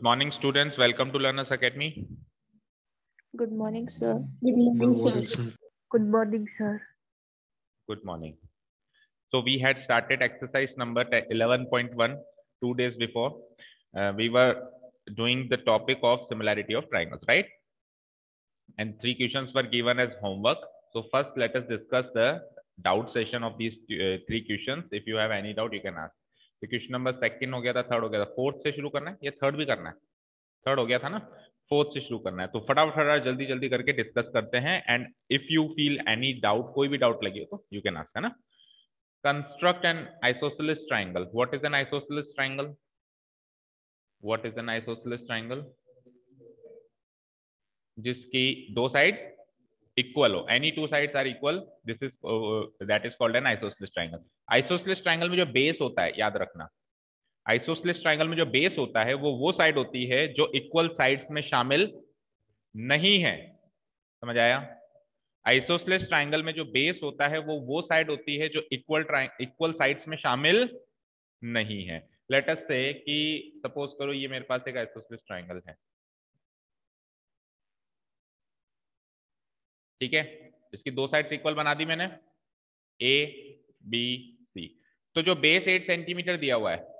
Good morning, students. Welcome to Learners Academy. Good morning, sir. Good morning, sir. Good morning, sir. Good morning. So we had started exercise number 11.1 2 days before. We were doing the topic of similarity of triangles, right? And 3 questions were given as homework. So first, let us discuss the doubt session of these 3 questions. If you have any doubt, you can ask. तो question number second हो गया था, third हो गया था, fourth से शुरू करना है या थर्ड भी करना है? थर्ड हो गया था ना, फोर्थ से शुरू करना है। तो फटाफट जल्दी जल्दी करके डिस्कस करते हैं। And if you feel any doubt, कोई भी डाउट लगे तो यू कैन आस्क, है ना। Construct an isosceles triangle. What is an isosceles triangle? What is an isosceles triangle? जिसकी दो साइड्स इक्वल हो, any two sides are equal, this is that is called an isosceles triangle. Isosceles triangle में जो base होता है, याद रखना, isosceles triangle में जो बेस होता है वो साइड होती है जो इक्वल साइड्स में शामिल नहीं है। समझ आया? आइसोसेलेस ट्राइंगल में जो बेस होता है वो साइड होती है जो इक्वल साइड्स में शामिल नहीं है। लेट अस से कि सपोज करो ये मेरे पास एक आइसोसेलेस ट्राइंगल है, ठीक है। इसकी दो साइड्स इक्वल बना दी मैंने, ए बी सी। तो जो बेस 8 सेंटीमीटर दिया हुआ है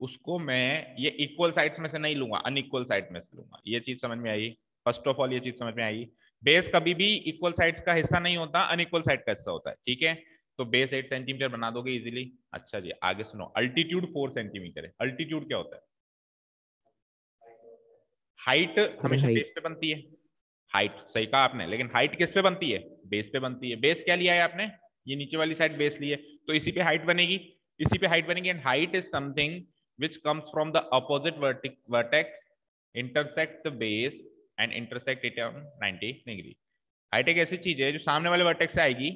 उसको मैं ये इक्वल साइड्स में से नहीं लूंगा, अनइक्वल साइड में से लूंगा। ये चीज समझ में आई? फर्स्ट ऑफ ऑल ये चीज समझ में आई, बेस कभी भी इक्वल साइड्स का हिस्सा नहीं होता, अनइक्वल साइड का हिस्सा होता है, ठीक है। तो बेस 8 सेंटीमीटर बना दोगे इजीली। अच्छा जी, आगे सुनो, अल्टीट्यूड 4 सेंटीमीटर है। अल्टीट्यूड क्या होता है? हाइट हमेशा बेस पे बनती है। हाइट सही कहा आपने, लेकिन हाइट किस पे बनती है? बेस पे बनती है। बेस क्या लिया है आपने? ये नीचे वाली साइड बेस ली है, तो इसी पे हाइट बनेगी, इसी पे हाइट बनेगी। And height is something which comes from the opposite vertex, intersect the base and intersect it on 90 degree. Height एक ऐसी चीज है जो सामने वाले वर्टेक्स से आएगी,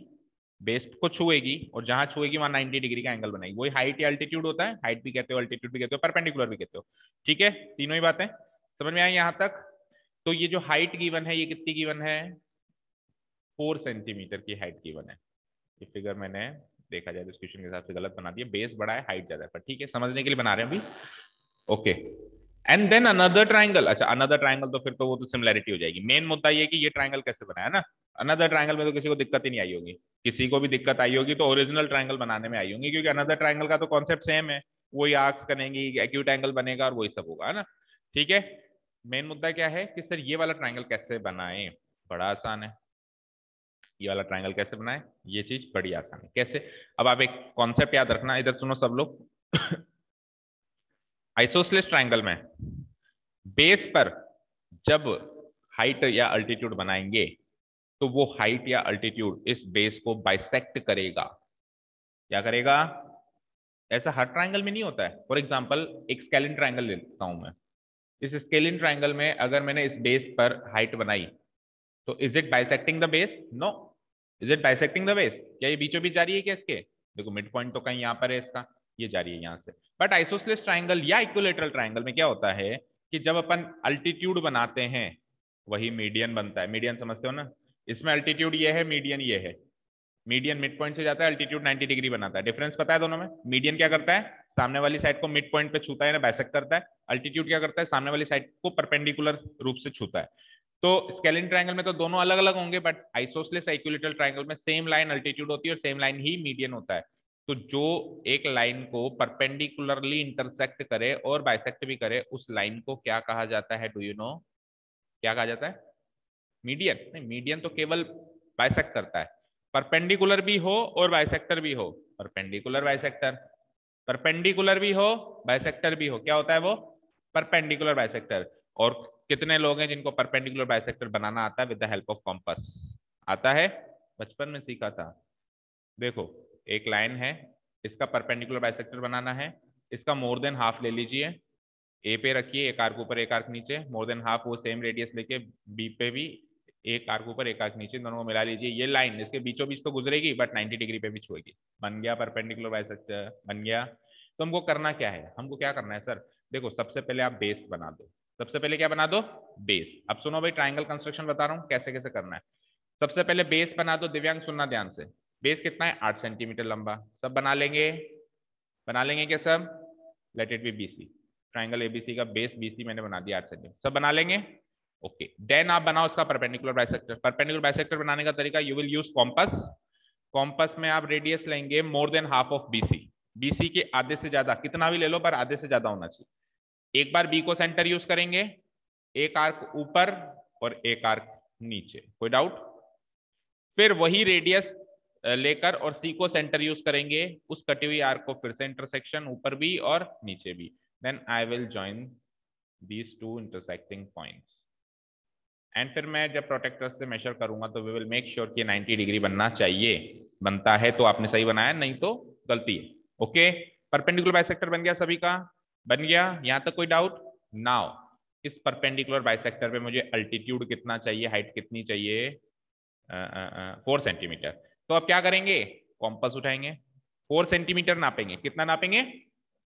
बेस को छुएगी और जहां छुएगी वहां 90 डिग्री का एंगल बनाएगी। वही हाइट या अल्टीट्यूड होता है। हाइट भी कहते हो, अल्टीट्यूड भी कहते हो, परपेंडिकुलर भी कहते हो, ठीक है। तीनों ही बातें समझ में आई यहां तक? तो ये जो हाइट गिवन है ये कितनी गिवन है? 4 सेंटीमीटर की हाइट गिवन है। ये फिगर मैंने देखा जाए तो इस क्वेश्चन के हिसाब से गलत बना दिया, बेस बड़ा है हाइट ज्यादा है, पर ठीक है, समझने के लिए बना रहे हैं अभी। Okay, and then another triangle. अच्छा, अनदर ट्राइंगल तो फिर तो वो तो सिमिलैरिटी हो जाएगी। मेन मुद्दा ये कि ये ट्राइंगल कैसे बनाया ना। अनदर ट्राइंगल में तो किसी को दिक्कत ही नहीं आई होगी, किसी को भी दिक्कत आई होगी तो ओरिजिनल ट्राइंगल बनाने में आई होगी, क्योंकि अनदर ट्राइंगल का तो कॉन्सेप्ट सेम है, वही आर्क्स करेंगी, एक्यूट एंगल बनेगा और वही सब होगा, है ना, ठीक है। मेन मुद्दा क्या है कि सर ये वाला ट्राइंगल कैसे बनाए? बड़ा आसान है। ये वाला ट्राइंगल कैसे बनाए? ये चीज बड़ी आसान है। कैसे? अब आप एक कॉन्सेप्ट याद रखना, इधर सुनो सब लोग। आइसोसेलेस ट्राइंगल में बेस पर जब हाइट या अल्टीट्यूड बनाएंगे तो वो हाइट या अल्टीट्यूड इस बेस को बाइसेक्ट करेगा। क्या करेगा? ऐसा हर ट्राइंगल में नहीं होता है। फॉर एग्जांपल एक स्केलिन ट्राइंगल लेता हूं मैं। इस स्केलिन ट्राइंगल में अगर मैंने इस बेस पर हाइट बनाई तो is it bisecting the base? No. Is it bisecting the base? क्या ये बीचों बीच जा रही है क्या इसके? देखो मिड पॉइंट तो कहीं यहाँ पर है इसका, ये जा रही है यहाँ से। बट आइसोसेलेस ट्राइंगल या इक्विलेटरल ट्राइंगल में क्या होता है कि जब अपन अल्टीट्यूड बनाते हैं वही मीडियन बनता है। मीडियन समझते हो ना? इसमें अल्टीट्यूड ये है, मीडियन ये है। मीडियन मिड पॉइंट से जाता है, अल्टीट्यूड 90 डिग्री बनाता है। डिफरेंस पता है दोनों में? मीडियन क्या करता है? सामने वाली साइड को मिड पॉइंट पे छूता है ना, बाइसेक्ट करता है। अल्टीट्यूड क्या करता है? सामने वाली साइड को परपेंडिकुलर रूप से छूता है। तो स्केलिन ट्राइंगल में तो दोनों अलग अलग होंगे, बट आइसोसेलेस इक्विलेटरल ट्राइंगल में सेम लाइन अल्टीट्यूड होती है और सेम लाइन ही मीडियन होता है। तो जो एक लाइन को परपेंडिकुलरली इंटरसेक्ट करे और बाइसेक्ट भी करे, उस लाइन को क्या कहा जाता है? डू यू नो क्या कहा जाता है? मीडियन नहीं, मीडियन तो केवल बाइसेक्ट करता है। परपेंडिकुलर भी हो और बाइसेक्टर भी हो, परपेंडिकुलर बाइसेक्टर। परपेंडिकुलर भी हो बाइसेक्टर भी हो, क्या होता है वो? Perpendicular bisector. और कितने लोग हैं जिनको परपेंडिकुलर बाइसेक्टर बनाना आता है with the help of compass? आता है, बचपन में सीखा था। देखो एक लाइन है, इसका परपेंडिकुलर बाइसेक्टर बनाना है, इसका मोर देन हाफ ले लीजिए, ए पे रखिए, एक आर्क ऊपर एक आर्क नीचे, मोर देन हाफ वो सेम रेडियस लेके बी पे भी एक आर्क ऊपर एक आर्क नीचे, दोनों को मिला लीजिए। ये लाइन इसके बीचों बीच तो गुजरेगी बट 90 डिग्री पे भी छुएगी। बन गया परपेंडिकुलर बाइसेक्टर, बन गया। तो हमको करना क्या है? हमको क्या करना है सर? देखो सबसे पहले आप बेस बना दो। सबसे पहले क्या बना दो? बेस। अब सुनो भाई, ट्राइंगल कंस्ट्रक्शन बता रहा हूँ कैसे कैसे करना है। सबसे पहले बेस बना दो। दिव्यांग सुनना ध्यान से, बेस कितना है? 8 सेंटीमीटर लंबा। सब बना लेंगे? बना लेंगे क्या सब? Late it B BC। Triangle ABC का बेस बीसी मैंने बना दिया 8 सेंटीमीटर, सब बना लेंगे। ओके, देन आप बनाओ उसका परपेंडिकुलर बाइसेक्टर। परपेंडिकुलर बाइसेक्टर बनाने का तरीका, you will use compass. Compass में आप रेडियस लेंगे more than half of BC, BC के आधे से ज्यादा, कितना भी ले लो पर आधे से ज्यादा होना चाहिए। एक बार बी को सेंटर यूज करेंगे, एक आर्क ऊपर और एक आर्क नीचे, कोई डाउट? फिर वही रेडियस लेकर और सी को सेंटर यूज करेंगे, उस कटी हुई आर्क को फिर से इंटरसेक्शन ऊपर भी और नीचे भी, then I will join these two intersecting points. And फिर मैं जब प्रोटेक्टर से मेजर करूंगा तो वी विल मेक श्योर कि 90 डिग्री बनना चाहिए। बनता है तो आपने सही बनाया, नहीं तो गलती है। ओके, परपेंडिकुलर बाइसेक्टर बन गया सभी का? बन गया, यहां तक कोई डाउट? नाउ इस परपेंडिकुलर बाइसेक्टर पे मुझे अल्टीट्यूड कितना चाहिए, हाइट कितनी चाहिए? 4 सेंटीमीटर। तो अब क्या करेंगे, कॉम्पस उठाएंगे, 4 सेंटीमीटर नापेंगे। कितना नापेंगे?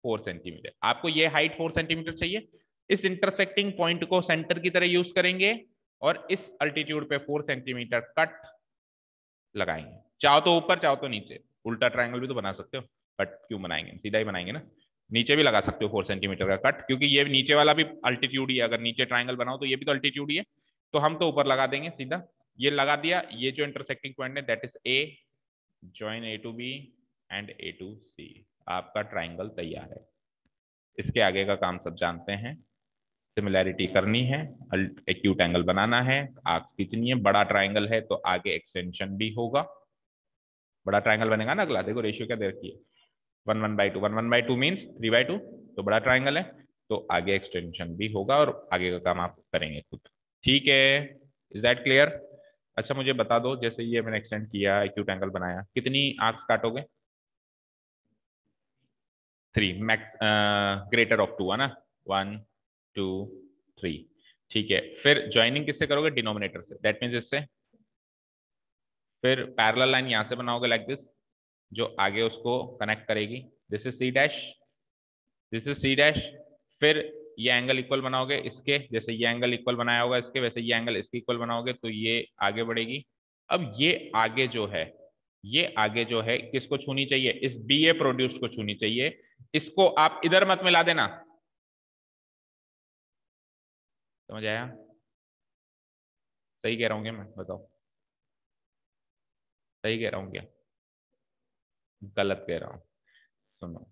4 सेंटीमीटर। आपको ये हाइट 4 सेंटीमीटर चाहिए, इस इंटरसेक्टिंग पॉइंट को सेंटर की तरह यूज करेंगे और इस अल्टीट्यूड पे 4 सेंटीमीटर कट लगाएंगे। चाहो तो ऊपर, चाहो तो नीचे, उल्टा ट्रायंगल भी तो बना सकते हो, बट क्यों बनाएंगे, सीधा ही बनाएंगे ना। नीचे भी लगा सकते हो 4 सेंटीमीटर का कट, क्योंकि ये नीचे वाला भी अल्टीट्यूड ही है, अगर नीचे ट्रायंगल बनाओ तो ये भी तो अल्टीट्यूड ही है, तो हम तो ऊपर लगा देंगे सीधा। ये लगा दिया, ये जो इंटरसेक्टिंग पॉइंट है that is A, join A to B and A to C, आपका ट्राइंगल तैयार है। इसके आगे का काम सब जानते हैं, सिमिलैरिटी करनी है, एक्यूट एंगल बनाना है, आर्क खींचनी है। बड़ा ट्राइंगल है तो आगे एक्सटेंशन भी होगा, बड़ा ट्राइंगल बनेगा ना अगला। देखो रेशियो क्या दे रखी है, 1/2, 1/2 मीन्स 3/2, तो बड़ा ट्राइंगल है तो आगे एक्सटेंशन भी होगा और आगे का काम आप करेंगे खुद। ठीक है, इज दैट क्लियर? अच्छा मुझे बता दो, जैसे ये मैंने एक्सटेंड किया, एक्यूट एंगल बनाया, कितनी आर्क्स काटोगे? 3 मैक्स, ग्रेटर ऑफ 2 है ना, 1 2 3। ठीक है, फिर ज्वाइनिंग किससे करोगे? डिनोमिनेटर से, दैट मीन्स इससे। फिर पैरेलल लाइन यहां से बनाओगे लाइक दिस, जो आगे उसको कनेक्ट करेगी, this is C dash, this is C dash. फिर ये एंगल इक्वल बनाओगे इसके, जैसे ये एंगल इक्वल बनाया होगा इसके, वैसे ये एंगल इसके इक्वल बनाओगे तो ये आगे बढ़ेगी। अब ये आगे जो है, ये आगे जो है किसको छूनी चाहिए? इस बी ए प्रोड्यूस को छूनी चाहिए। इसको आप इधर मत मिला देना, समझ आया? सही कह रहा हूँ क्या मैं, बताओ? सही कह रहा हूँ क्या, गलत कह रहा हूँ? सुनो,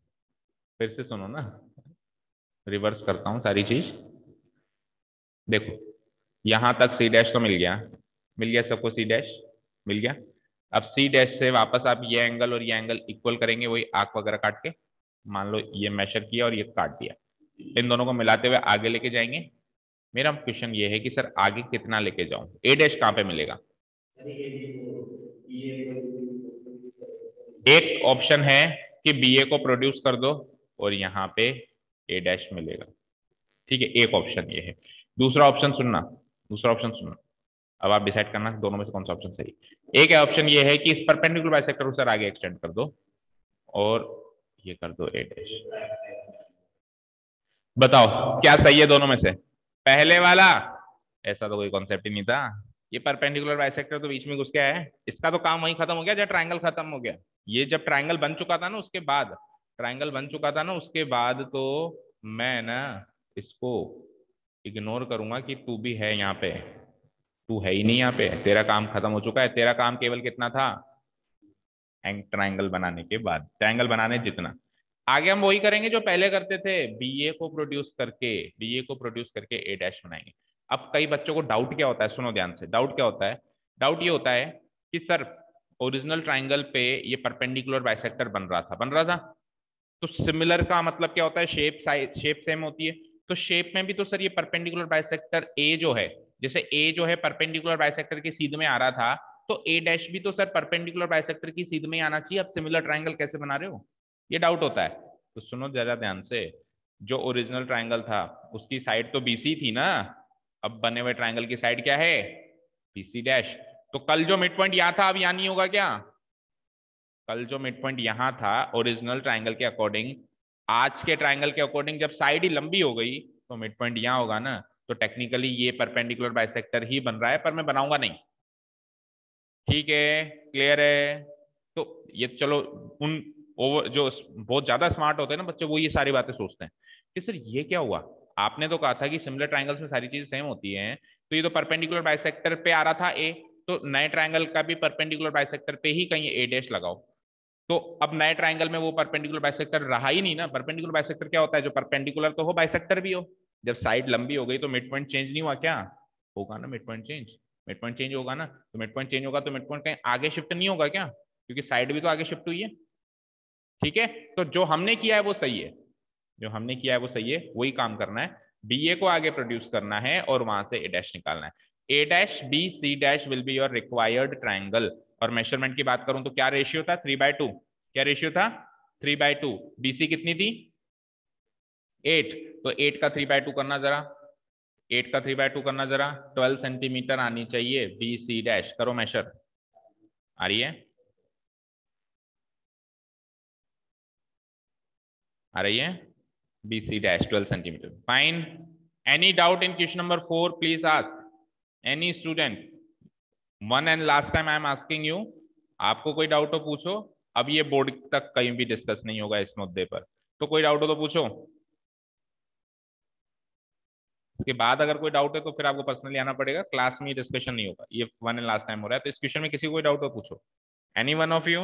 फिर से सुनो ना, रिवर्स करता हूँ सारी चीज। देखो, यहां तक सी डैश तो मिल गया, मिल गया सबको, सी डैश मिल गया। अब सी डैश से वापस आप ये एंगल और ये एंगल इक्वल करेंगे, वही आर्क वगैरह काट के, मान लो ये मेजर किया और ये काट दिया, इन दोनों को मिलाते हुए आगे लेके जाएंगे। मेरा क्वेश्चन ये है कि सर आगे कितना लेके जाऊं, ए डैश कहां पे मिलेगा? एक ऑप्शन है कि बी ए को प्रोड्यूस कर दो और यहाँ पे ए डैश मिलेगा, ठीक है, एक ऑप्शन ये है। दूसरा ऑप्शन सुनना, दूसरा ऑप्शन सुनना, अब आप डिसाइड करना दोनों में से कौन सा ऑप्शन सही। एक ऑप्शन ये है कि इस परपेंडिकुलर बाइसेक्टर को सर आगे एक्सटेंड कर दो और ये कर दो ए डैश। बताओ क्या सही है दोनों में से? पहले वाला, ऐसा तो कोई कॉन्सेप्ट ही नहीं था, ये परपेंडिकुलर बाइसेक्टर तो बीच में घुस गया है, इसका तो काम वहीं खत्म हो गया जब ट्राइंगल खत्म हो गया। ये जब ट्राइंगल बन चुका था ना उसके बाद, ट्राइंगल बन चुका था ना उसके बाद, तो मैं ना इसको इग्नोर करूंगा कि तू भी है यहाँ पे, तू है ही नहीं यहाँ पे, तेरा काम खत्म हो चुका है। तेरा काम केवल कितना था, ट्राइंगल बनाने के बाद, ट्राइंगल बनाने जितना। आगे हम वही करेंगे जो पहले करते थे, बीए को प्रोड्यूस करके, बीए को प्रोड्यूस करके ए डैश बनाएंगे। अब कई बच्चों को डाउट क्या होता है, सुनो ध्यान से, डाउट क्या होता है? डाउट ये होता है कि सर ओरिजिनल ट्राइंगल पे ये परपेंडिकुलर बाइसेक्टर बन रहा था, बन रहा था, तो सिमिलर का मतलब क्या होता है? शेप साइज, शेप सेम होती है, तो शेप में भी तो सर ये परपेंडिकुलर बाइसेक्टर ए जो है, जैसे ए जो है परपेंडिकुलर बाइसेक्टर के सीध में आ रहा था, तो ए डैश भी तो सर परपेंडिकुलर बाइसेक्टर की सीध में आना चाहिए। अब सिमिलर ट्राइंगल कैसे बना रहे हो, ये डाउट होता है। तो सुनो जरा ध्यान से, जो ओरिजिनल ट्राइंगल था उसकी साइड तो बीसी थी ना, अब बने हुए ट्राइंगल की साइड क्या है? BC dash. तो कल जो मिड पॉइंट यहां था अब यहां नहीं होगा क्या? कल जो मिड पॉइंट यहां था ओरिजिनल ट्राइंगल के अकॉर्डिंग, आज के ट्राइंगल के अकॉर्डिंग जब साइड ही लंबी हो गई तो मिड पॉइंट यहां होगा ना, तो टेक्निकली ये परपेंडिकुलर बाइसेक्टर ही बन रहा है, पर मैं बनाऊंगा नहीं। ठीक है, क्लियर है? तो ये चलो, उन ओवर जो बहुत ज्यादा स्मार्ट होते हैं ना बच्चे, वो ये सारी बातें सोचते हैं। कि सर ये क्या हुआ, आपने तो कहा था कि सिमिलर ट्राइंगल्स में सारी चीजें सेम होती हैं, तो ये तो परपेंडिकुलर बाइसेक्टर पे आ रहा था ए, तो नए ट्राइंगल का भी परपेंडिकुलर बाइसेक्टर पे ही कहीं ए डैश लगाओ। तो अब नए ट्राइंगल में वो परपेंडिकुलर बाइसेक्टर रहा ही नहीं ना। परपेंडिकुलर बाइसेक्टर क्या होता है, जो परपेंडिकुलर तो हो बाइसेक्टर भी हो। जब साइड लंबी हो गई तो मिड पॉइंट चेंज नहीं हुआ क्या, होगा ना mid point change. Mid point change होगा ना, तो मिड पॉइंट चेंज होगा तो मिड पॉइंट कहीं आगे शिफ्ट नहीं होगा क्या, क्योंकि साइड भी तो आगे शिफ्ट हुई है। ठीक है, तो जो हमने किया है वो सही है, जो हमने किया है वो सही है, वही काम करना है। बी ए को आगे प्रोड्यूस करना है और वहां से ए डैश निकालना है। A dash B C dash will be your required triangle. और मेजरमेंट की बात करूं तो क्या रेशियो था, 3/2। क्या रेशियो था, 3/2। बीसी कितनी थी, 8। तो 8 का 3/2 करना जरा, 8 का 3/2 करना जरा, 12 सेंटीमीटर आनी चाहिए बी सी डैश। करो मेजर, आ रही है, आ रही है, B C dash 12 centimetre, fine. Any doubt in question number 4 please ask any student. One and last time I am asking you, आपको कोई डाउट हो पूछो। अब ये बोर्ड तक कहीं भी डिस्कस नहीं होगा इस मुद्दे पर, तो कोई डाउट हो तो पूछो। उसके बाद अगर कोई डाउट है तो फिर आपको पर्सनली आना पड़ेगा, क्लास में डिस्कशन नहीं होगा। ये वन एंड लास्ट टाइम हो रहा है, तो इस क्वेश्चन में किसी को कोई डाउट हो पूछो। एनी वन ऑफ यू,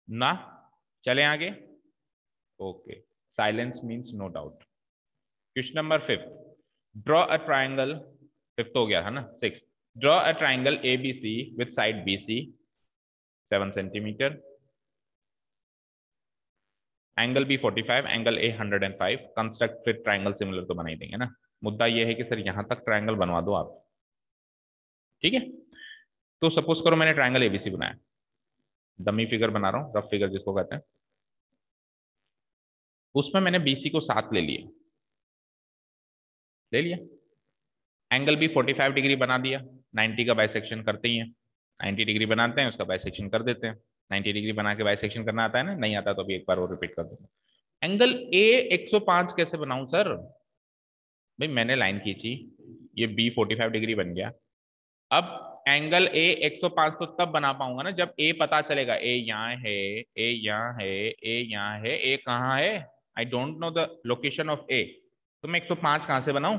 ना, चले आगे, okay, silence means no doubt. Question number 5, draw a triangle, 5th हो गया है ना, 6th, draw a triangle A B C with side B C 7 centimetre, angle B 45, angle A 105, construct फिर triangle similar तो बना ही देंगे ना। मुद्दा ये है कि सर यहां तक ट्राइंगल बनवा दो आप। ठीक है, तो सपोज करो मैंने ट्राइंगल एबीसी बनाया, डमी फिगर बना रहा हूँ, रफ फिगर जिसको कहते हैं, उसमें मैंने बीसी को 7 ले लिया, ले लिया, एंगल भी 45 डिग्री बना दिया, 90 का बाइसेक्शन करते ही हैं, 90 डिग्री बनाते हैं उसका बाइसेक्शन कर देते हैं। 90 डिग्री बना के बाइसेक्शन करना आता है ना, नहीं आता तो अभी एक बार और रिपीट कर दूंगा। एंगल ए 105 कैसे बनाऊं सर, भाई मैंने लाइन खींची, ये बी 45 डिग्री बन गया। अब एंगल ए 105 तो तब बना पाऊंगा ना जब ए पता चलेगा, ए यहाँ है, ए यहाँ है, ए यहाँ है, ए कहाँ है, I don't know the location of A, तो मैं 105 कहाँ से बनाऊं,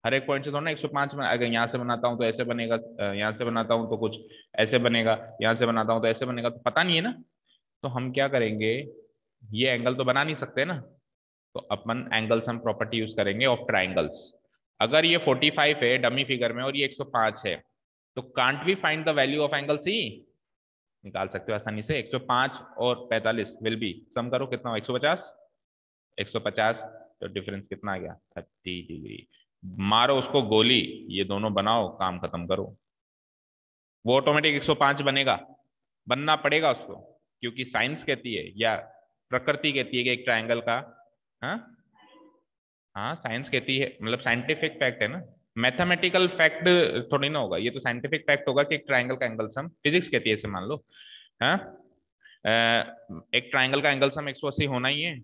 हर एक पॉइंट से थोड़ा ना 105 में। अगर यहाँ से बनाता हूँ तो ऐसे बनेगा, यहाँ से बनाता हूँ तो कुछ ऐसे बनेगा, यहाँ से बनाता हूँ तो ऐसे बनेगा, तो पता नहीं है ना। तो हम क्या करेंगे, ये एंगल तो बना नहीं सकते ना, तो अपन एंगल सम प्रॉपर्टी यूज करेंगे ऑफ ट्राइंगल्स। अगर ये 45 है डमी फिगर में और ये 105 है, तो can't we find the value of angle C, निकाल सकते हो आसानी से। 105 और 45 विल बी, सम करो कितना हो, 150, 150, तो डिफरेंस कितना आ गया, 30 डिग्री। मारो उसको गोली, ये दोनों बनाओ, काम खत्म करो। वो ऑटोमेटिक 105 बनेगा, बनना पड़ेगा उसको, क्योंकि साइंस कहती है या प्रकृति कहती है कि एक ट्राइंगल का, हाँ, हाँ साइंस कहती है, मतलब साइंटिफिक फैक्ट है ना, मैथमेटिकल फैक्ट थोड़ी ना होगा, ये तो साइंटिफिक फैक्ट होगा कि एक ट्राइंगल का एंगल सम, फिजिक्स कहती है इसे, मान लो, हाँ, एक ट्राइंगल का एंगल सम 180 होना ही है,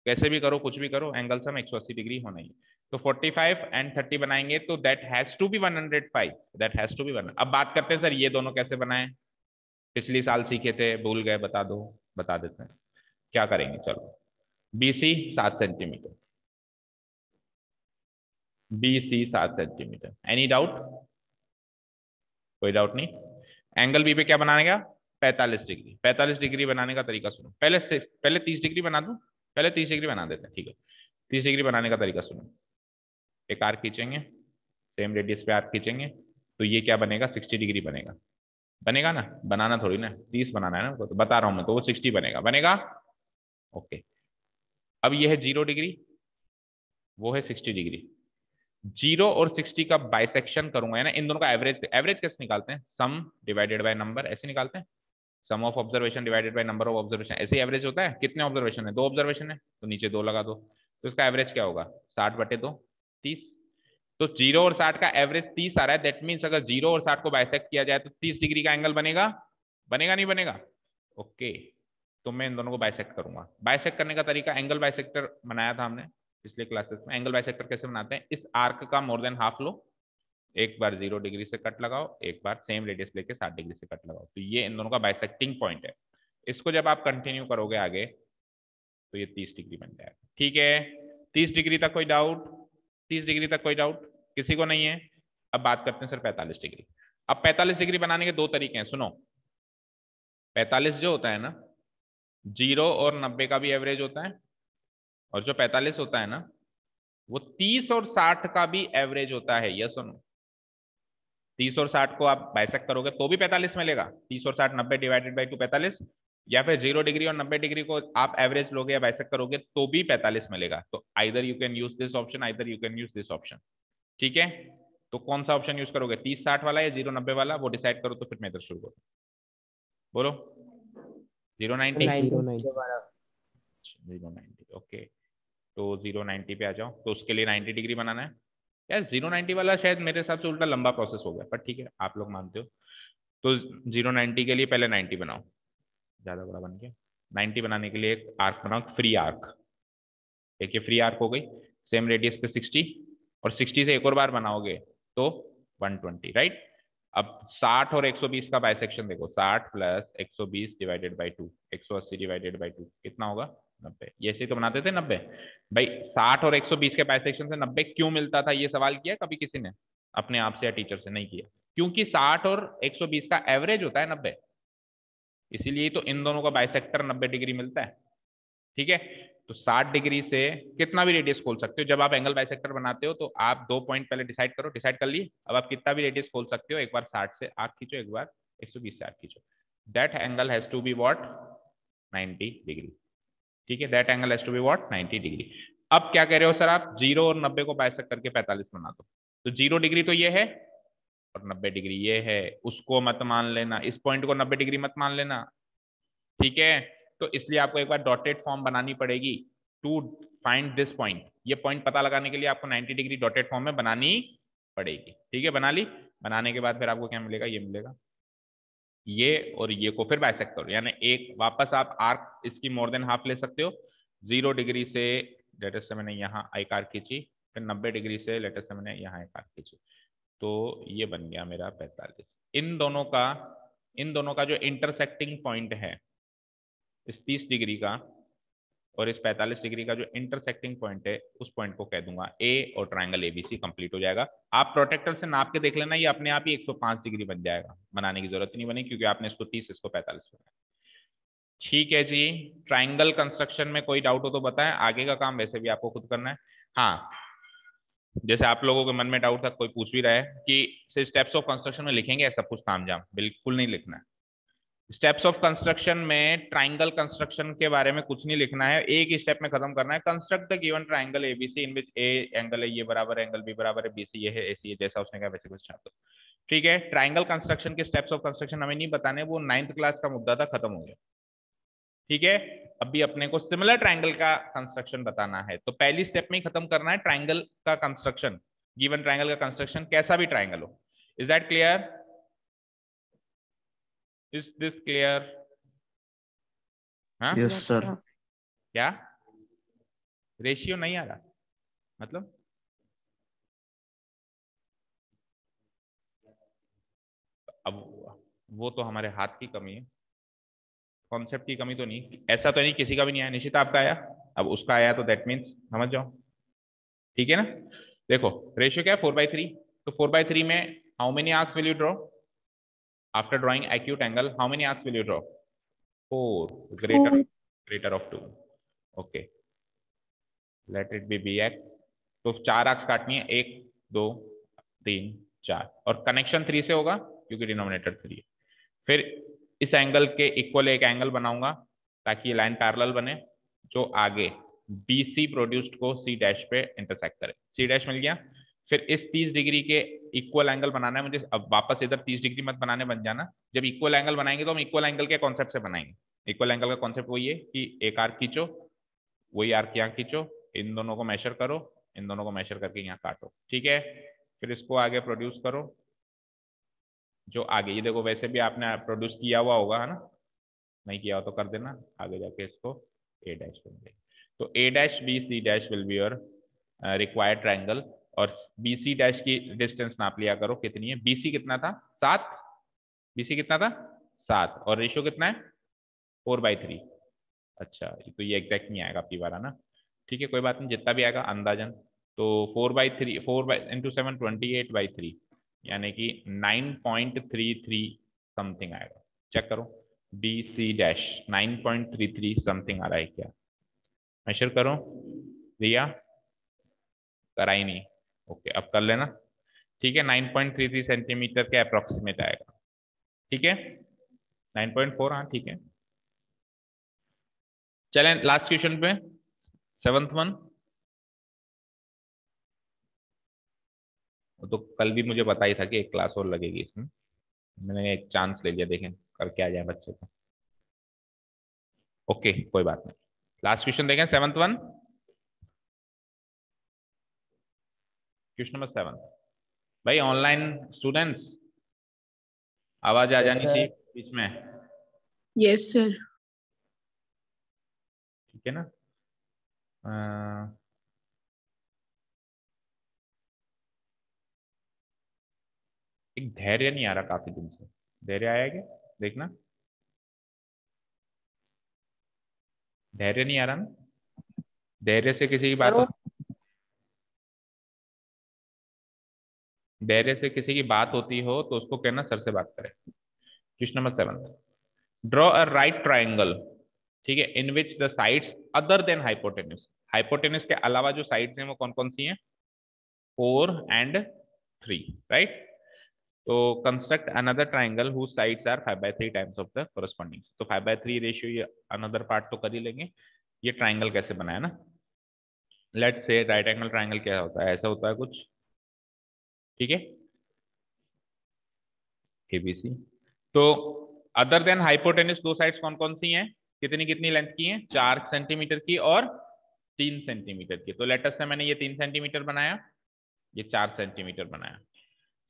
कैसे भी करो कुछ भी करो, एंगल सम 180 डिग्री होना ही है। तो 45 एंड 30 बनाएंगे तो that has to be 105, that has to be 1। अब बात करते हैं सर ये दोनों कैसे बनाए, पिछली साल सीखे थे, भूल गए, बता दो, बता देते हैं क्या करेंगे। चलो, BC 7 centimetre, BC 7 centimetre, any doubt, कोई डाउट नहीं। एंगल बी पे क्या बनाएगा, 45 डिग्री। 45 डिग्री बनाने का तरीका सुनो, पहले 30 डिग्री बना दूं, पहले 30 डिग्री बना देते हैं, ठीक है। 30 डिग्री बनाने का तरीका सुनो, एक आर्क खींचेंगे, सेम रेडियस पे आर्क खींचेंगे, तो ये क्या बनेगा, 60 डिग्री बनेगा, बनेगा ना, बनाना थोड़ी ना 30 बनाना है ना, तो बता रहा हूं मैं, तो वो 60 बनेगा, बनेगा, ओके। अब ये है 0 डिग्री, वो है 60 डिग्री, 0 और 60 का बाइसेक्शन करूंगा, है ना, इन दोनों का एवरेज, एवरेज कैसे निकालते हैं, सम डिवाइडेड बाय नंबर, ऐसे निकालते हैं, sum of observation divided by number of observation, ऐसे एवरेज होता है। कितने ऑब्जर्वेशन है, 2 ऑब्जर्वेशन है, तो नीचे 2 लगा दो, तो इसका एवरेज क्या होगा, 60/2, 30। तो 0 और 60 का एवरेज 30 आ रहा है, दैट मीन्स अगर 0 और 60 को बाइसेक्ट किया जाए तो 30 डिग्री का एंगल बनेगा, बनेगा नहीं बनेगा, ओके। तो मैं इन दोनों को बाइसेक्ट करूंगा, बाइसेक्ट करने का तरीका, एंगल बाइसेक्टर बनाया था हमने पिछले क्लासेस में। एंगल बाइसेक्टर कैसे बनाते हैं, इस आर्क का मोर देन हाफ लो, एक बार 0 डिग्री से कट लगाओ, एक बार सेम रेडियस लेके 60 डिग्री से कट लगाओ, तो ये इन दोनों का बाइसेक्टिंग पॉइंट है। इसको जब आप कंटिन्यू करोगे आगे तो ये 30 डिग्री बन जाएगा, ठीक है, 30 डिग्री तक कोई डाउट? 30 डिग्री तक कोई डाउट किसी को नहीं है? अब बात करते हैं सर 45 डिग्री। अब 45 डिग्री बनाने के दो तरीके हैं, सुनो। 45 जो होता है ना, 0 और 90 का भी एवरेज होता है, और जो 45 होता है ना, वो 30 और 60 का भी एवरेज होता है। ये सुनो, 30 और 60 को आप बाइसेक्ट करोगे तो भी 45 मिलेगा। 30 और 60, 90 डिवाइडेड बाई 2 45, या फिर 0 डिग्री और 90 डिग्री को आप एवरेज लोगे या बाइसेक्ट करोगे तो भी 45 मिलेगा। तो either you can use this option, either you can use this option. ठीक है, तो कौन सा ऑप्शन यूज करोगे, 30-60 वाला या 0-90 वाला, वो डिसाइड करो। तो फिर मैं इधर शुरू करूँ, बोलो। 0-90, 090 वाला। 0-90, ओके। तो 0-90 पे आ जाओ। तो उसके लिए 90 डिग्री बनाना है। यार 0-90 वाला शायद मेरे हिसाब से उल्टा लंबा प्रोसेस हो गया, पर ठीक है, आप लोग मानते हो। तो 0-90 के लिए पहले 90 बनाओ, ज्यादा बड़ा बन गया। 90 बनाने के लिए एक आर्क बनाओ, फ्री आर्क। एक ये फ्री आर्क हो गई, सेम रेडियस पे 60, और 60 से एक और बार बनाओगे तो 120, राइट। अब 60 और 120 का बाइसेक्शन देखो, 60 plus 120 divided by 2, 180 divided by 2 कितना होगा, 90। ये ऐसे तो बनाते थे 90। भाई 60 और 120 के बाइसेक्शन से 90 क्यों मिलता था, ये सवाल किया कभी किसी ने अपने आप से या टीचर से? नहीं किया, क्योंकि 60 और 120 का एवरेज होता है 90, इसीलिए तो इन दोनों का बाइसेक्टर 90 डिग्री मिलता है। ठीक है, तो 60 डिग्री से कितना भी रेडियस खोल सकते हो। जब आप एंगल बाइसेक्टर बनाते हो तो आप दो पॉइंट पहले डिसाइड करो, डिसाइड कर लिए, अब आप कितना भी रेडियस खोल सकते हो। एक बार 60 से आर्क खींचो, एक बार 120 से आर्क खींचो। That angle has to be what, 90 degree. ठीक है, that angle has to be what, 90 degree. अब क्या कह रहे हो सर आप, 0 और 90 को बाइसेक्ट करके 45 बना दो। तो 0 डिग्री तो ये है और 90 डिग्री ये है, उसको मत मान लेना, इस पॉइंट को 90 डिग्री मत मान लेना। ठीक है, तो इसलिए आपको एक बार डॉटेड फॉर्म बनानी पड़ेगी टू फाइंड दिस पॉइंट। ये पॉइंट पता लगाने के लिए आपको 90 डिग्री डॉटेड फॉर्म में बनानी पड़ेगी। ठीक है, बना ली। बनाने के बाद फिर आपको क्या मिलेगा, ये मिलेगा, ये और ये को फिर बाइसेक्ट करो, यानी एक वापस आप आर्क इसकी मोर देन हाफ ले सकते हो। 0 डिग्री से लेटेस्ट से मैंने यहाँ एक आर्क खींची, फिर 90 डिग्री से लेटेस्ट से मैंने यहाँ एक आर्क खींची, तो ये बन गया मेरा 45। इन दोनों का जो इंटरसेक्टिंग पॉइंट है, इस 30 डिग्री का और इस 45 डिग्री का जो इंटरसेक्टिंग पॉइंट है, उस पॉइंट को कह दूंगा ए, और ट्रायंगल एबीसी कंप्लीट हो जाएगा। आप प्रोटेक्टर से नाप के देख लेना, ये अपने आप ही 105 डिग्री बन जाएगा, बनाने की जरूरत नहीं बनी, क्योंकि आपने इसको 30, इसको 45 बनाया। ठीक है जी, ट्राइंगल कंस्ट्रक्शन में कोई डाउट हो तो बताएं, आगे का काम वैसे भी आपको खुद करना है। हाँ, जैसे आप लोगों के मन में डाउट था, कोई पूछ भी रहा है कि स्टेप्स ऑफ कंस्ट्रक्शन में लिखेंगे सब कुछ तामझाम, बिल्कुल नहीं लिखना है। स्टेप्स ऑफ कंस्ट्रक्शन में ट्राइंगल कंस्ट्रक्शन के बारे में कुछ नहीं लिखना है, एक ही स्टेप में खत्म करना है। Construct the given triangle ABC in which A angle है ये बराबर, एंगल बी बराबर है, बीसी ये है, एसी है, जैसा उसने कहा वैसे कुछ छाप दो। ठीक है, ट्राइंगल कंस्ट्रक्शन के स्टेप्स ऑफ कंस्ट्रक्शन हमें नहीं बताने, वो 9th क्लास का मुद्दा था, खत्म हो गया। ठीक है, अभी अपने को सिमिलर ट्राइंगल का कंस्ट्रक्शन बताना है, तो पहली स्टेप में ही खत्म करना है ट्राइंगल का कंस्ट्रक्शन, गिवन ट्राइंगल का कंस्ट्रक्शन, कैसा भी ट्राइंगल हो। Is that clear? Is this clear? हाँ, यस सर। क्या रेशियो नहीं आ रहा, मतलब अब वो तो हमारे हाथ की कमी है, कॉन्सेप्ट की कमी तो नहीं। ऐसा तो नहीं किसी का भी नहीं आया, निश्चित आपका आया, अब उसका आया तो दैट मीन्स समझ जाओ। ठीक है ना, देखो रेशियो क्या है, 4/3। तो 4/3 में how many arcs will you draw after drawing acute angle, how many arcs will you draw? 4, greater of 2। Okay, let it be B X. तो 4 आर्क्स काटनी है, 1 2 3 4, और कनेक्शन 3 से होगा क्योंकि डिनोमिनेटर 3 है। फिर इस एंगल के इक्वल एक एंगल बनाऊंगा ताकि ये लाइन पैरेलल बने, जो आगे BC प्रोड्यूस्ड को C' पे इंटरसेक्ट करे। C' मिल गया। फिर इस 30 डिग्री के इक्वल एंगल बनाना है मुझे। अब वापस इधर 30 डिग्री मत बनाने बन जाना, जब इक्वल एंगल बनाएंगे तो हम इक्वल एंगल के कॉन्सेप्ट से बनाएंगे। इक्वल एंगल का कॉन्सेप्ट वही है कि एक आर्क खींचो, वही आर्क यहाँ खींचो, इन दोनों को मेजर करो, इन दोनों को मेजर करके यहाँ काटो। ठीक है, फिर इसको आगे प्रोड्यूस करो, जो आगे ये देखो, वैसे भी आपने प्रोड्यूस किया हुआ होगा, है ना? नहीं किया हो तो कर देना, आगे जाके इसको A' बन जाएगी। तो A', BC' will be your required triangle, और BC' की डिस्टेंस नाप लिया करो कितनी है। BC कितना था, 7। BC कितना था, 7, और रेशियो कितना है, 4/3। अच्छा, तो ये एग्जैक्ट नहीं आएगा आपकी बार, है ना? ठीक है, कोई बात नहीं, जितना भी आएगा अंदाजन। तो 4/3, 4/7 28/3, यानी कि 9.33 समथिंग आएगा। चेक करो, बी सी डैश 9.33 समथिंग आ रहा है क्या? मेजर करो। रिया करा ही नहीं, ओके अब कर लेना। ठीक है, 9.33 सेंटीमीटर के अप्रोक्सीमेट आएगा। ठीक है, 9.4, हाँ ठीक है। चलें लास्ट क्वेश्चन पे, 7th वन। तो कल भी मुझे पता ही था कि एक क्लास और लगेगी इसमें, मैंने एक चांस ले लिया, देखें करके आ जाए बच्चे को। ओके कोई बात नहीं, लास्ट क्वेश्चन देखें, 7th वन, क्वेश्चन नंबर 7। भाई ऑनलाइन स्टूडेंट्स, आवाज आ जानी चाहिए बीच में, यस सर। ठीक है ना? एक धैर्य नहीं आ रहा काफी दिन से, धैर्य आया क्या? देखना, धैर्य नहीं आ रहा ना? धैर्य से किसी की सर बात वो धैर्य से किसी की बात होती हो तो उसको कहना सर से बात करें। Question number 7, draw a right triangle, ठीक है, in which the sides other than hypotenuse, hypotenuse के अलावा जो साइड्स हैं वो कौन कौन सी हैं? 4 and 3, राइट? तो construct another triangle whose sides are 5/3 times of the corresponding. तो 5/3 रेशियो, ये अनदर पार्ट तो कर ही लेंगे। ये ट्राइंगल कैसे बनाया ना, let's say right angle triangle क्या होता है, ऐसा होता है कुछ, ठीक है, एबीसी। तो अदर देन हाइपोटेन्यूज दो साइड्स कौन कौन सी हैं, कितनी कितनी लेंथ की हैं? 4 सेंटीमीटर की और 3 सेंटीमीटर की। तो लेटस से मैंने ये 3 सेंटीमीटर बनाया, ये 4 सेंटीमीटर बनाया,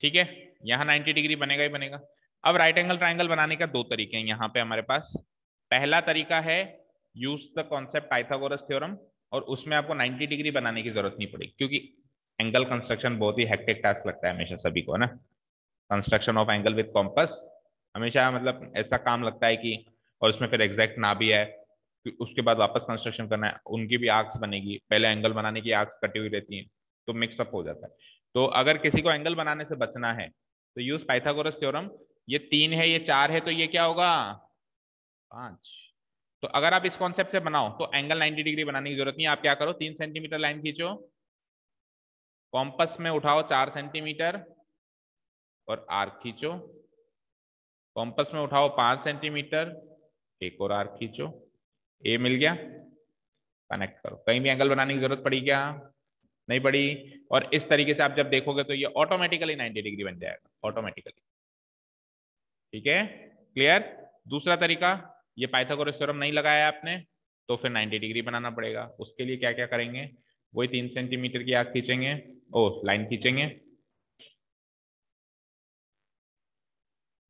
ठीक है। यहाँ 90 डिग्री बनेगा ही बनेगा। अब राइट एंगल ट्राइंगल बनाने का दो तरीके हैं यहाँ पे हमारे पास। पहला तरीका है use the concept Pythagoras theorem, और उसमें आपको 90 डिग्री बनाने की जरूरत नहीं पड़ेगी, क्योंकि एंगल कंस्ट्रक्शन बहुत ही हेक्टिक टास्क लगता है हमेशा सभी को, है ना? Construction of angle with compass हमेशा मतलब ऐसा काम लगता है कि, और उसमें फिर एग्जैक्ट ना भी है, उसके बाद वापस कंस्ट्रक्शन करना है, उनकी भी आर्क्स बनेगी, पहले एंगल बनाने की आर्क्स कटी हुई रहती हैं, तो मिक्सअप हो जाता है। तो अगर किसी को एंगल बनाने से बचना है तो यूज पाइथागोरस थ्योरम। ये 3 है, ये 4 है, तो ये क्या होगा? 5। तो अगर आप इस कॉन्सेप्ट से बनाओ तो एंगल 90 डिग्री बनाने की जरूरत नहीं है। आप क्या करो, 3 सेंटीमीटर लाइन खींचो, कॉम्पस में उठाओ 4 सेंटीमीटर और आर्क खींचो, कॉम्पस में उठाओ 5 सेंटीमीटर, एक और आर्क खींचो, ए मिल गया, कनेक्ट करो। कहीं भी एंगल बनाने की जरूरत पड़ी क्या? नहीं पड़ी। और इस तरीके से आप जब देखोगे तो ये ऑटोमेटिकली 90 डिग्री बन जाएगा, ऑटोमेटिकली, ठीक है, क्लियर? दूसरा तरीका, ये पाइथागोरस थ्योरम नहीं लगाया आपने तो फिर 90 डिग्री बनाना पड़ेगा। उसके लिए क्या क्या करेंगे, वही 3 सेंटीमीटर की आर्क खींचेंगे, ओ लाइन खींचेंगे,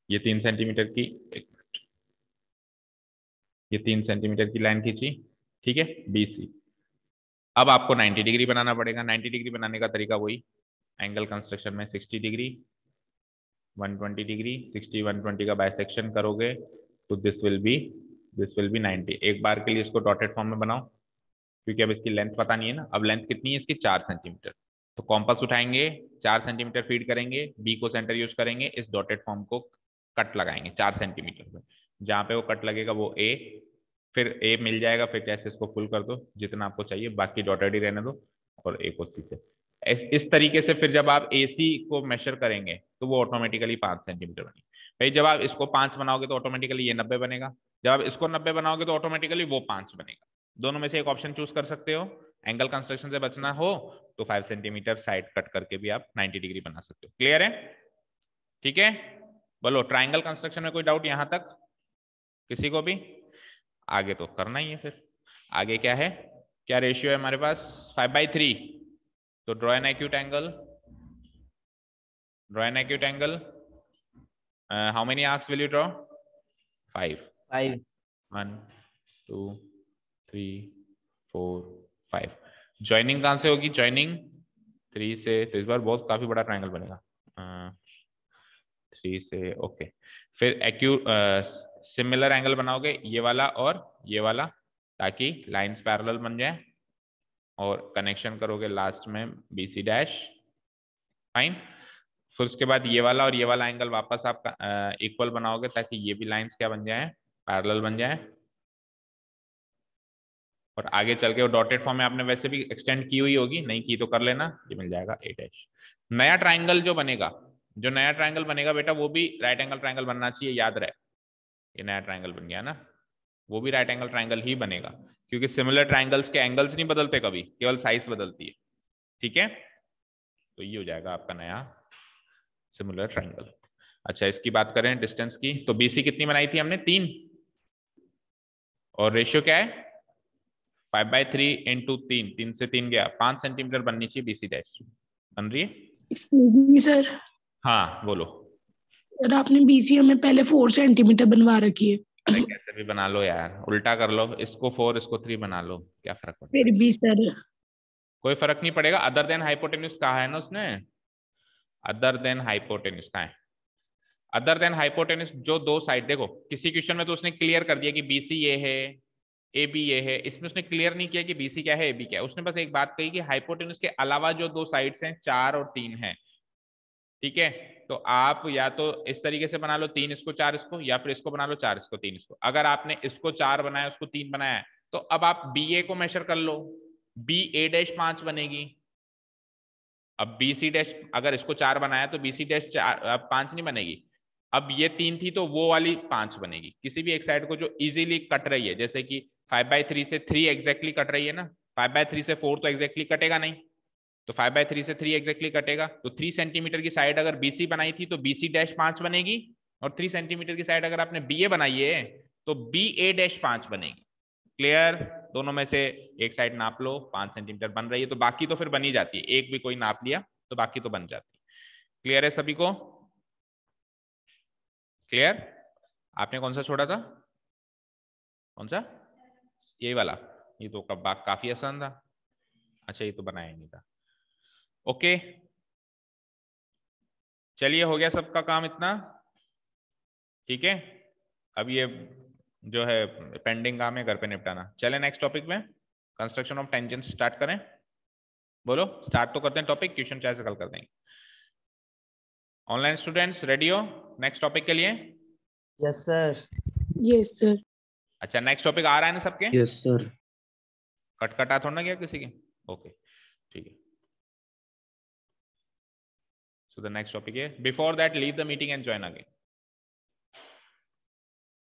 ये 3 सेंटीमीटर की, ये 3 सेंटीमीटर की लाइन खींची, ठीक है, BC। अब आपको 90 डिग्री बनाना पड़ेगा। 90 डिग्री बनाने का तरीका वही, एंगल कंस्ट्रक्शन में 60 डिग्री, 120 डिग्री, 60 120 का बाइसेक्शन करोगे तो दिस विल बी 90। एक बार के लिए इसको डॉटेड फॉर्म में बनाओ, क्योंकि अब इसकी लेंथ पता नहीं है ना। अब लेंथ कितनी है इसकी? 4 सेंटीमीटर। तो कॉम्पास उठाएंगे, 4 सेंटीमीटर फीड करेंगे, बी को सेंटर यूज करेंगे, इस डॉटेड फॉर्म को कट लगाएंगे 4 सेंटीमीटर पे, जहां पे वो कट लगेगा वो ए, फिर ए मिल जाएगा, फिर जैसे इसको फुल कर दो जितना आपको चाहिए, बाकी डॉटेड ही रहने दो, और ए को सी से इस तरीके से। फिर जब आप AC को मेजर करेंगे तो वो ऑटोमेटिकली 5 सेंटीमीटर बनेगी। भाई जब आप इसको 5 बनाओगे तो ऑटोमेटिकली ये 90 बनेगा, जब आप इसको 90 बनाओगे तो ऑटोमेटिकली वो 5 बनेगा। दोनों में से एक ऑप्शन चूज कर सकते हो। एंगल कंस्ट्रक्शन से बचना हो तो 5 सेंटीमीटर साइड कट करके भी आप 90 डिग्री बना सकते हो। क्लियर है? ठीक है, बोलो ट्राइंगल कंस्ट्रक्शन में कोई डाउट यहां तक किसी को भी? आगे तो करना ही है फिर। आगे क्या है, क्या रेशियो है हमारे पास? 5/3। तो draw an acute angle, draw an acute angle, how many arcs will you draw? 5। 5। 1 2 3 4 5। Joining कहां से होगी? ज्वाइनिंग 3 से, तो इस बार बहुत काफी बड़ा ट्राइंगल बनेगा। 3 से, ओके। फिर एक्यू सिमिलर एंगल बनाओगे, ये वाला और ये वाला, ताकि लाइंस पैरेलल बन जाए, और कनेक्शन करोगे लास्ट में BC डैश। फाइन। फिर उसके बाद ये वाला और ये वाला एंगल वापस आप इक्वल बनाओगे ताकि ये भी लाइंस क्या बन जाए, पैरेलल बन जाए। और आगे चल के वो डॉटेड फॉर्म में आपने वैसे भी एक्सटेंड की हुई होगी, नहीं की तो कर लेना, ये मिल जाएगा A डैश। नया ट्राइंगल जो बनेगा, जो नया ट्राइंगल बनेगा बेटा वो भी राइट एंगल ट्राइंगल बनना चाहिए, याद रहे। ये नया ट्राइंगल बन गया ना, वो भी राइट एंगल ट्राइंगल ही बनेगा, क्योंकि सिमिलर ट्राइंगल्स के एंगल्स नहीं बदलते कभी, केवल साइज बदलती है। ठीक है, तो ये हो जाएगा आपका नया सिमिलर ट्राइंगल। अच्छा, इसकी बात करें डिस्टेंस की, तो BC कितनी बनाई थी हमने, 3, और रेशियो क्या है 5/3 इंटू 3, 3 से 3 गया, 5 सेंटीमीटर बननी चाहिए BC डैश। बन रही है? एक्सक्यूज मी सर, हाँ बोलो। सर आपने BC में पहले 4 सेंटीमीटर बनवा रखी है। अरे कैसे भी बना लो यार, उल्टा कर लो, इसको 4 इसको 3 बना लो, क्या फर्क पड़ता है? फिर भी सर, कोई फर्क नहीं पड़ेगा। अदर देन हाइपोटेन्यूज कहा है ना उसने, अदर देन हाइपोटेन्यूज कहा है? अदर देन हाइपोटेन्यूज जो दो साइड, देखो किसी क्वेश्चन में तो उसने क्लियर कर दिया कि BC ये है, AB ये है, इसमें उसने क्लियर नहीं किया कि BC क्या है, AB क्या है। उसने बस एक बात कही कि हाइपोटेन्यूज के अलावा जो दो साइड्स हैं 4 और 3 हैं। ठीक है, तो आप या तो इस तरीके से बना लो, 3 इसको 4 इसको, या फिर इसको बना लो 4 इसको 3 इसको। अगर आपने इसको 4 बनाया उसको 3 बनाया तो अब आप BA को मेजर कर लो, BA डैश 5 बनेगी। अब BC डैश, अगर इसको 4 बनाया तो BC डैश 5 नहीं बनेगी। अब ये 3 थी तो वो वाली 5 बनेगी, किसी भी एक साइड को जो इजीली कट रही है, जैसे कि 5/3 से 3 एग्जैक्टली कट रही है ना, 5/3 से 4 तो एग्जैक्टली कटेगा नहीं, तो 5/3 से 3 एग्जैक्टली कटेगा। तो 3 सेंटीमीटर की साइड अगर BC बनाई थी तो BC डैश 5 बनेगी, और 3 सेंटीमीटर की साइड अगर आपने BA बनाई है तो BA डैश 5 बनेगी। क्लियर? दोनों में से एक साइड नाप लो, 5 सेंटीमीटर बन रही है तो बाकी तो फिर बनी जाती है, एक भी कोई नाप लिया तो बाकी तो बन जाती है। क्लियर है सभी को? क्लियर? आपने कौन सा छोड़ा था, कौन सा? यही वाला? ये तो काफी आसान था। अच्छा, ये तो बनाया नहीं था। ओके, चलिए हो गया सबका काम इतना। ठीक है, अब ये जो है पेंडिंग काम है घर पे निपटाना। चले नेक्स्ट टॉपिक में, कंस्ट्रक्शन ऑफ टेंजेंट स्टार्ट करें। बोलो, स्टार्ट तो करते हैं टॉपिक, क्वेश्चन चाहे से कल कर देंगे। ऑनलाइन स्टूडेंट्स रेडी हो नेक्स्ट टॉपिक के लिए? Yes sir. Yes sir. अच्छा, नेक्स्ट टॉपिक आ रहा है ना सबके? Yes sir. कटकटा थोड़ा ना गया किसी के? ओके ठीक है। सो द नेक्स्ट टॉपिक है, before that leave the meeting and join again.